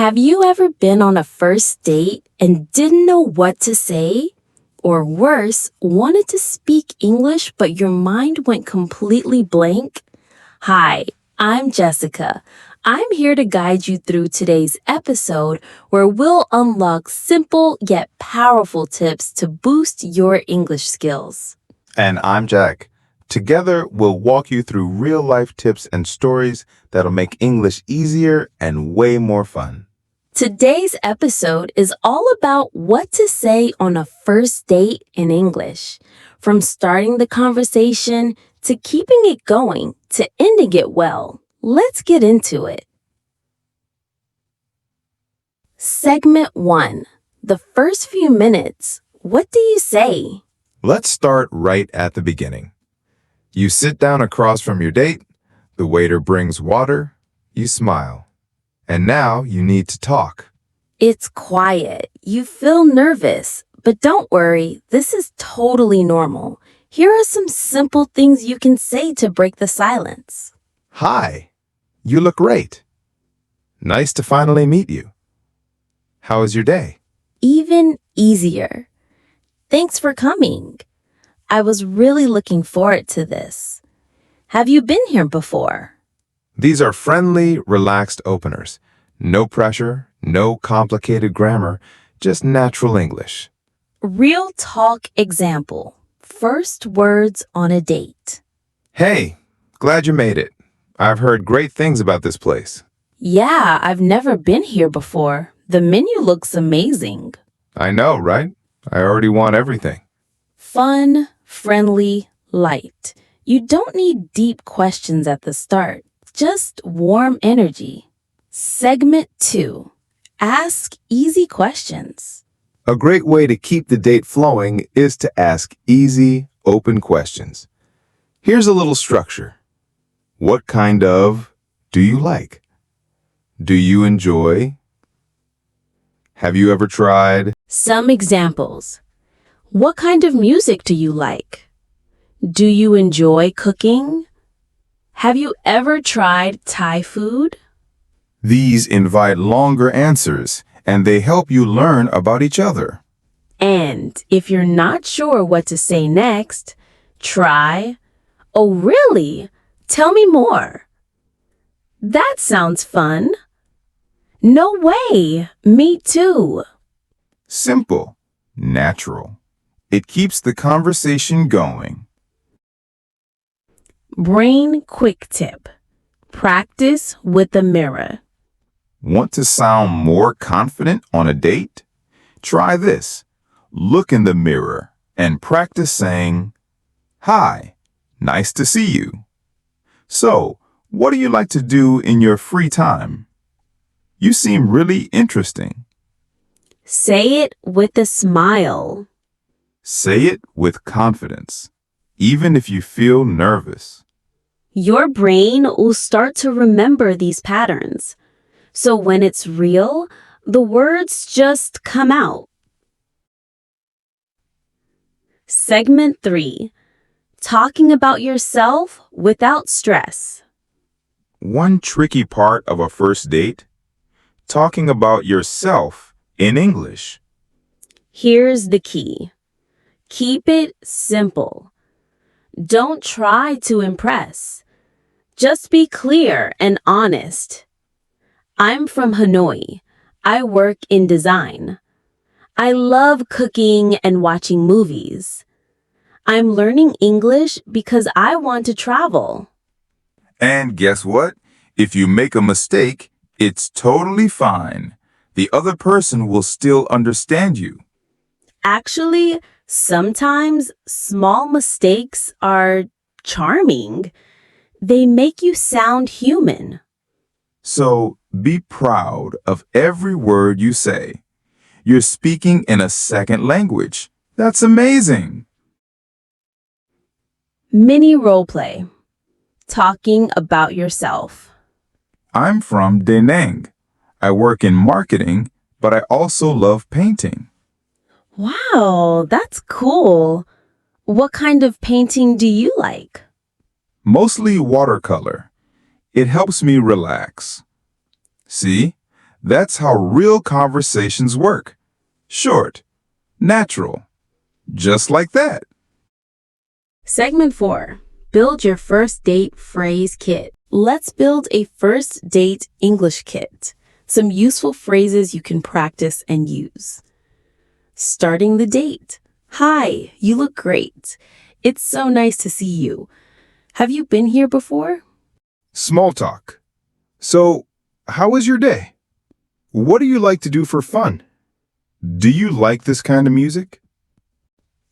Have you ever been on a first date and didn't know what to say? Or worse, wanted to speak English but your mind went completely blank? Hi, I'm Jessica. I'm here to guide you through today's episode where we'll unlock simple yet powerful tips to boost your English skills. And I'm Jack. Together, we'll walk you through real-life tips and stories that'll make English easier and way more fun. Today's episode is all about what to say on a first date in English. From starting the conversation to keeping it going to ending it well. Let's get into it. Segment 1. The first few minutes. What do you say? Let's start right at the beginning. You sit down across from your date, the waiter brings water, you smile. And now you need to talk. It's quiet. You feel nervous, but don't worry, this is totally normal. Here are some simple things you can say to break the silence. Hi, you look great. Nice to finally meet you. How was your day? Even easier. Thanks for coming. I was really looking forward to this. Have you been here before? These are friendly, relaxed openers. No pressure, no complicated grammar, just natural English. Real talk example. First words on a date. Hey, glad you made it. I've heard great things about this place. Yeah, I've never been here before. The menu looks amazing. I know, right? I already want everything. Fun, friendly, light. You don't need deep questions at the start. Just warm energy. Segment 2. Ask easy questions. A great way to keep the date flowing is to ask easy, open questions. Here's a little structure. What kind of do you like? Do you enjoy? Have you ever tried? Some examples. What kind of music do you like? Do you enjoy cooking? Have you ever tried Thai food? These invite longer answers, and they help you learn about each other. And if you're not sure what to say next, try, "Oh, really? Tell me more." That sounds fun. No way. Me too. Simple, natural. It keeps the conversation going. Brain quick tip. Practice with the mirror. Want to sound more confident on a date? Try this. Look in the mirror and practice saying, "Hi, nice to see you." So, what do you like to do in your free time? You seem really interesting. Say it with a smile. Say it with confidence, even if you feel nervous. Your brain will start to remember these patterns. So when it's real, the words just come out. Segment 3. Talking about yourself without stress. One tricky part of a first date, talking about yourself in English. Here's the key. Keep it simple. Don't try to impress. Just be clear and honest. I'm from Hanoi. I work in design. I love cooking and watching movies. I'm learning English because I want to travel. And guess what? If you make a mistake, it's totally fine. The other person will still understand you. Actually, sometimes small mistakes are charming. They make you sound human. So be proud of every word you say. You're speaking in a second language. That's amazing. Mini role play. Talking about yourself. I'm from Da Nang. I work in marketing, but I also love painting. Wow, that's cool. What kind of painting do you like? Mostly watercolor. It helps me relax. See, That's how real conversations work. Short, natural, just like that. Segment 4. Build your first date phrase kit. Let's build a first date English kit. Some useful phrases you can practice and use. Starting the date. Hi, you look great. It's so nice to see you. Have you been here before? Small talk. So, how was your day? What do you like to do for fun? Do you like this kind of music?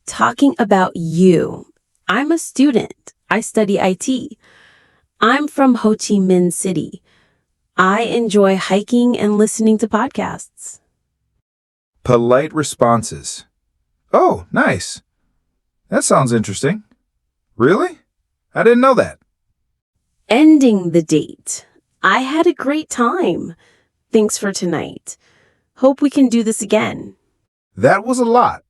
Talking about you. I'm a student. I study IT. I'm from Ho Chi Minh City. I enjoy hiking and listening to podcasts. Polite responses. Oh, nice. That sounds interesting. Really? I didn't know that. Ending the date. I had a great time. Thanks for tonight. Hope we can do this again. That was a lot.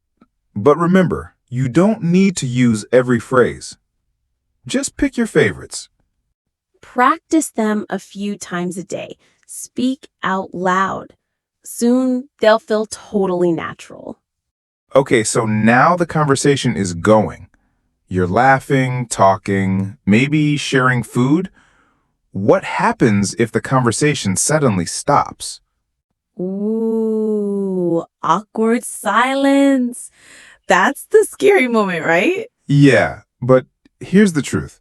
But remember, you don't need to use every phrase. Just pick your favorites. Practice them a few times a day. Speak out loud. Soon, they'll feel totally natural. Okay, so now the conversation is going. You're laughing, talking, maybe sharing food. What happens if the conversation suddenly stops? Ooh, awkward silence. That's the scary moment, right? Yeah, but here's the truth.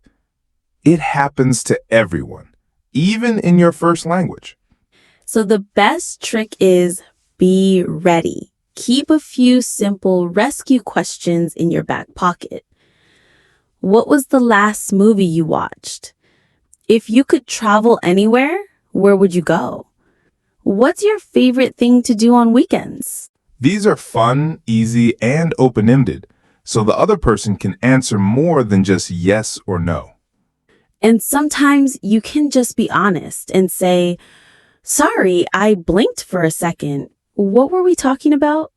It happens to everyone, even in your first language. So the best trick is be ready. Keep a few simple rescue questions in your back pocket. What was the last movie you watched? If you could travel anywhere, where would you go? What's your favorite thing to do on weekends? These are fun, easy, and open-ended, so the other person can answer more than just yes or no. And sometimes you can just be honest and say, sorry, I blinked for a second. What were we talking about?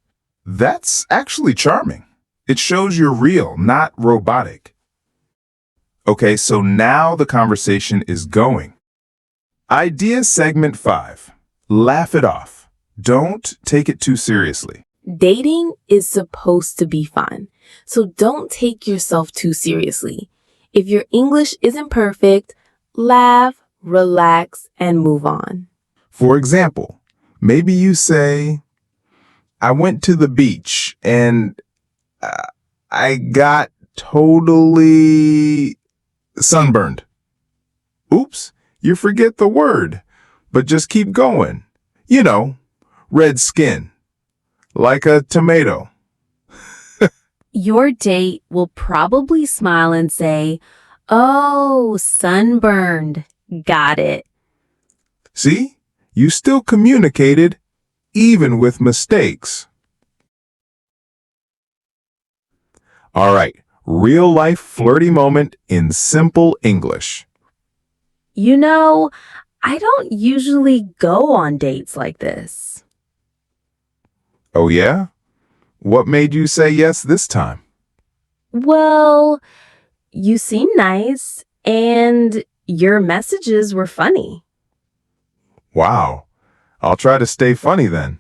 That's actually charming. It shows you're real, not robotic. Okay, so now the conversation is going. Idea segment 5. Laugh it off. Don't take it too seriously. Dating is supposed to be fun, so don't take yourself too seriously. If your English isn't perfect, laugh, relax, and move on. For example, maybe you say, I went to the beach and I got totally sunburned. Oops, you forget the word, but just keep going. You know, red skin, like a tomato. Your date will probably smile and say, oh, sunburned. Got it. See, you still communicated, even with mistakes. All right, real life flirty moment in simple English. You know, I don't usually go on dates like this. Oh yeah? What made you say yes this time? Well, you seem nice and your messages were funny. Wow, I'll try to stay funny then.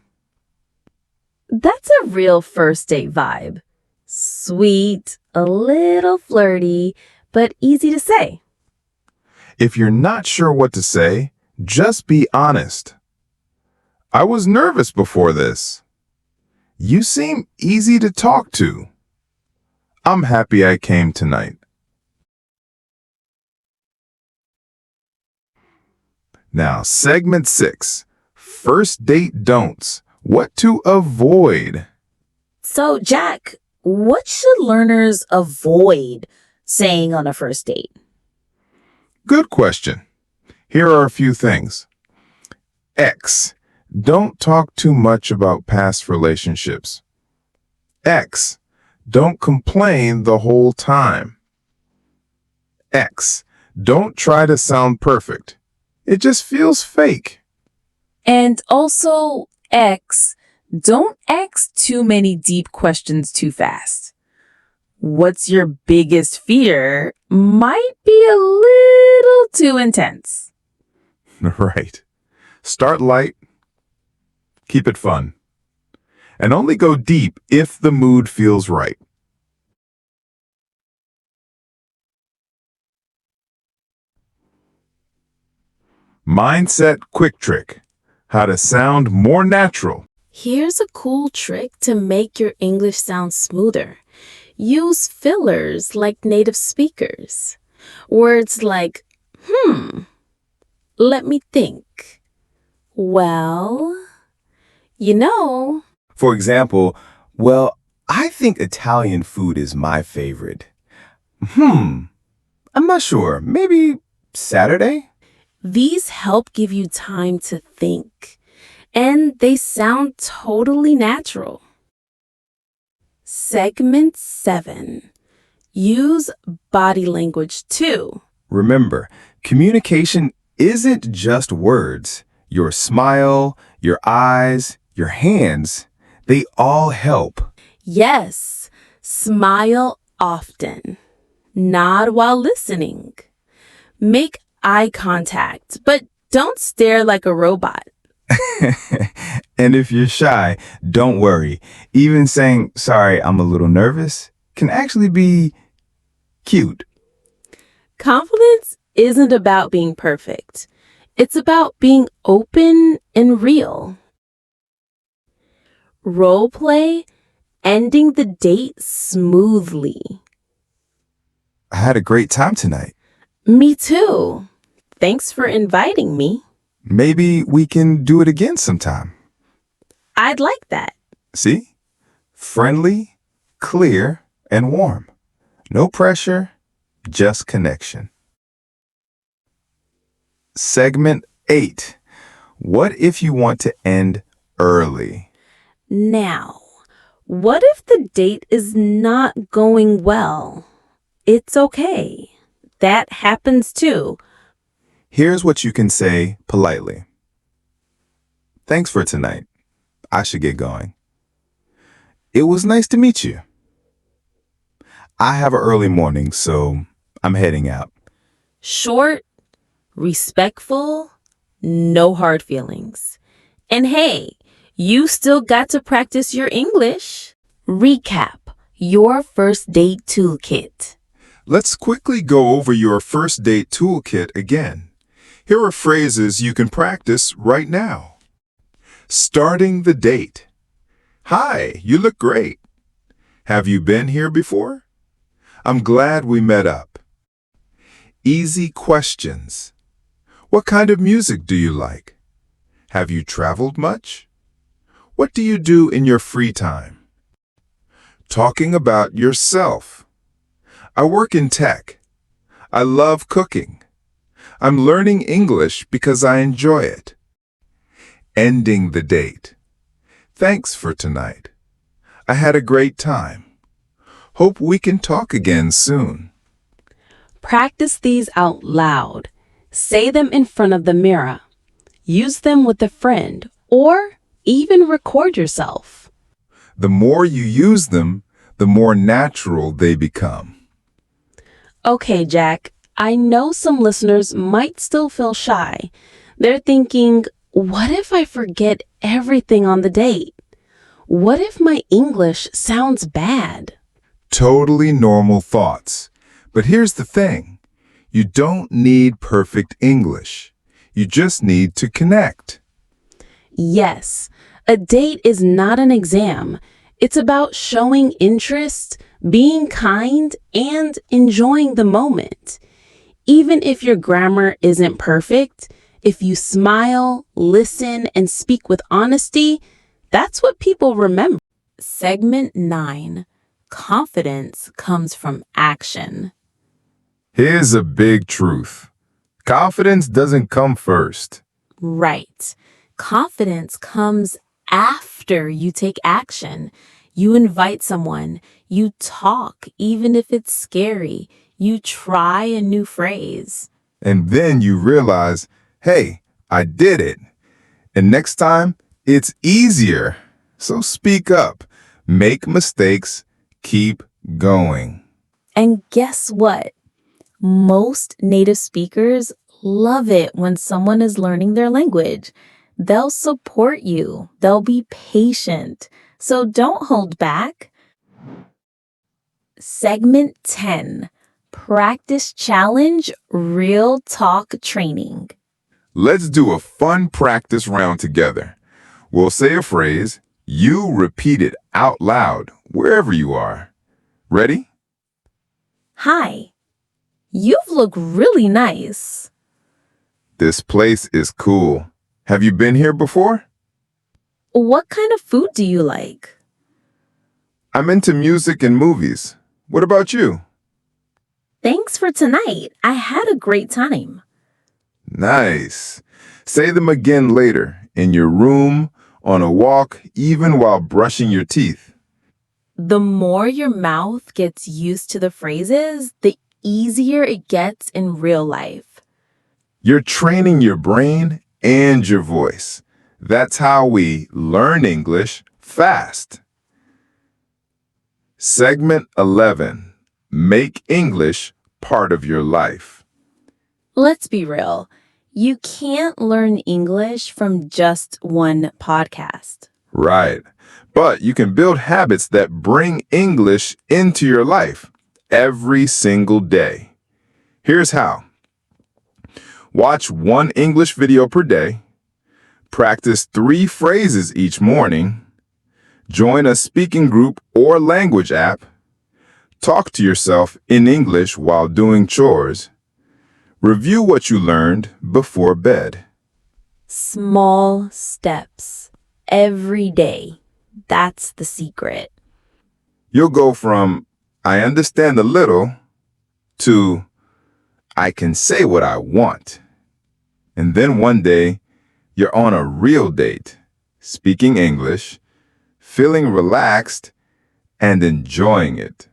That's a real first date vibe. Sweet, a little flirty, but easy to say. If you're not sure what to say, just be honest. I was nervous before this. You seem easy to talk to. I'm happy I came tonight. Now, segment 6. First date don'ts. What to avoid. So, Jack, what should learners avoid saying on a first date? Good question. Here are a few things. X. Don't talk too much about past relationships. X. Don't complain the whole time. X. Don't try to sound perfect. It just feels fake. And also, X, don't ask too many deep questions too fast. What's your biggest fear might be a little too intense. Right. Start light, Keep it fun. And only go deep if the mood feels right. Mindset Quick Trick. How to sound more natural. Here's a cool trick to make your English sound smoother. Use fillers like native speakers. Words like, let me think. Well, you know. For example, well, I think Italian food is my favorite. I'm not sure. Maybe Saturday? These help give you time to think, and they sound totally natural. Segment 7. Use body language too. Remember, communication isn't just words. Your smile, your eyes, your hands, they all help. Yes, smile often. Nod while listening. Make eye contact, but don't stare like a robot. And if you're shy, don't worry. Even saying, sorry, I'm a little nervous, can actually be cute. Confidence isn't about being perfect. It's about being open and real. Role play, ending the date smoothly. I had a great time tonight. Me too. Thanks for inviting me. Maybe we can do it again sometime. I'd like that. See? Friendly, clear, and warm. No pressure, just connection. Segment 8. What if you want to end early? Now, what if the date is not going well? It's okay. That happens too. Here's what you can say politely. Thanks for tonight. I should get going. It was nice to meet you. I have an early morning, so I'm heading out. Short, respectful, no hard feelings. And hey, you still got to practice your English. Recap your first date toolkit. Let's quickly go over your first date toolkit again. Here are phrases you can practice right now. Starting the date. Hi, you look great. Have you been here before? I'm glad we met up. Easy questions. What kind of music do you like? Have you traveled much? What do you do in your free time? Talking about yourself. I work in tech. I love cooking. I'm learning English because I enjoy it. Ending the date. Thanks for tonight. I had a great time. Hope we can talk again soon. Practice these out loud. Say them in front of the mirror. Use them with a friend or even record yourself. The more you use them, the more natural they become. Okay, Jack, I know some listeners might still feel shy. They're thinking, what if I forget everything on the date? What if my English sounds bad? Totally normal thoughts. But here's the thing. You don't need perfect English. You just need to connect. Yes, a date is not an exam. It's about showing interest, being kind, and enjoying the moment. Even if your grammar isn't perfect, if you smile, listen, and speak with honesty, that's what people remember. Segment 9. Confidence comes from action. Here's a big truth. Confidence doesn't come first. Right. Confidence comes after you take action. You invite someone, you talk, even if it's scary, you try a new phrase. And then you realize, hey, I did it. And next time, it's easier. So speak up, make mistakes, keep going. And guess what? Most native speakers love it when someone is learning their language. They'll support you. They'll be patient. So don't hold back. Segment 10. Practice Challenge Real Talk Training. Let's do a fun practice round together. We'll say a phrase. You repeat it out loud wherever you are. Ready? Hi. You look really nice. This place is cool. Have you been here before? What kind of food do you like? I'm into music and movies. What about you? Thanks for tonight. I had a great time. Nice. Say them again later, in your room, on a walk, even while brushing your teeth. The more your mouth gets used to the phrases, the easier it gets in real life. You're training your brain and your voice. That's how we learn English fast. Segment 11. Make English part of your life. Let's be real. You can't learn English from just one podcast. Right. But you can build habits that bring English into your life every single day. Here's how. Watch one English video per day. Practice 3 phrases each morning. Join a speaking group or language app. Talk to yourself in English while doing chores. Review what you learned before bed. Small steps every day. That's the secret. You'll go from, I understand a little, to, I can say what I want. And then one day, you're on a real date, speaking English, feeling relaxed, and enjoying it.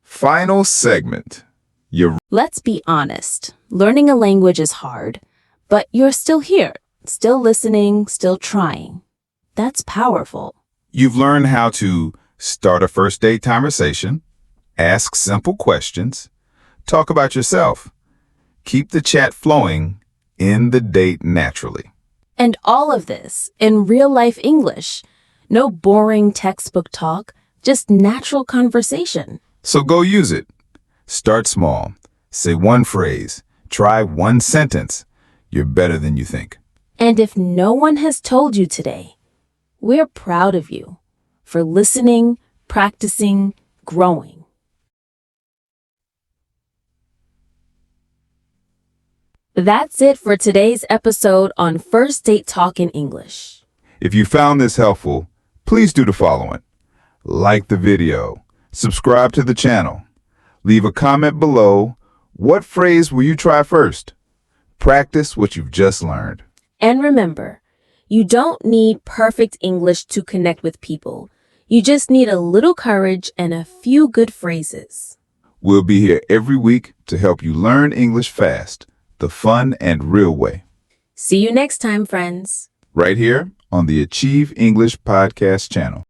Final segment. Let's be honest. Learning a language is hard, but you're still here, still listening, still trying. That's powerful. You've learned how to start a first date conversation, ask simple questions, talk about yourself, keep the chat flowing, end the date naturally. And all of this in real life English. No boring textbook talk, just natural conversation. So go use it. Start small. Say one phrase. Try one sentence. You're better than you think. And if no one has told you today, we're proud of you for listening, practicing, growing. That's it for today's episode on First Date Talk in English. If you found this helpful, please do the following. Like the video. Subscribe to the channel. Leave a comment below. What phrase will you try first? Practice what you've just learned. And remember, you don't need perfect English to connect with people. You just need a little courage and a few good phrases. We'll be here every week to help you learn English fast, the fun and real way. See you next time, friends. Right here on the Achieve English podcast channel.